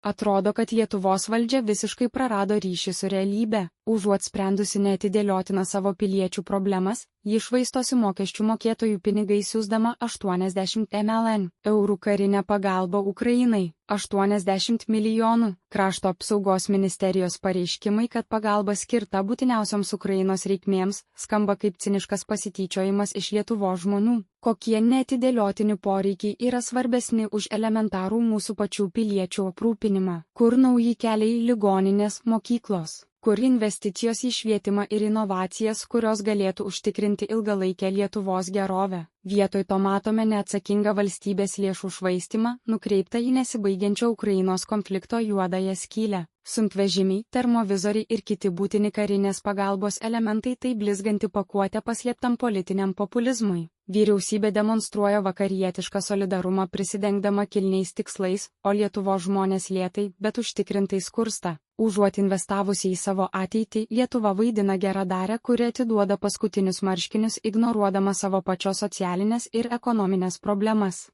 Atrodo, kad Lietuvos valdžia visiškai prarado ryšį su realybe. Užuot sprendusi neatidėliotiną savo piliečių problemas, ji švaistosi mokesčių mokėtojų pinigais siųsdama 80 mln eurų karinę pagalbą Ukrainai. 80 milijonų. Krašto apsaugos ministerijos pareiškimai, kad pagalba skirta būtiniausioms Ukrainos reikmėms, skamba kaip ciniškas pasityčiojimas iš Lietuvos žmonių. Kokie neatidėliotini poreikiai yra svarbesni už elementarų mūsų pačių piliečių aprūpinimą? Kur nauji keliai, ligoninės, mokyklos? Kur investicijos į švietimą ir inovacijas, kurios galėtų užtikrinti ilgalaikę Lietuvos gerovę? Vietoj to matome neatsakingą valstybės lėšų švaistimą, nukreiptą į nesibaigiančio Ukrainos konflikto juodąją skylę. Sunkvežimiai, termovizoriai ir kiti būtini karinės pagalbos elementai tai blizganti pakuotė paslėptam politiniam populizmui. Vyriausybė demonstruoja vakarietišką solidarumą prisidengdama kilniais tikslais, o Lietuvos žmonės lėtai, bet užtikrintai skursta. Užuot investavusi į savo ateitį, Lietuva vaidina geradarę, kuri atiduoda paskutinius marškinius, ignoruodama savo pačios socialinės ir ekonominės problemas.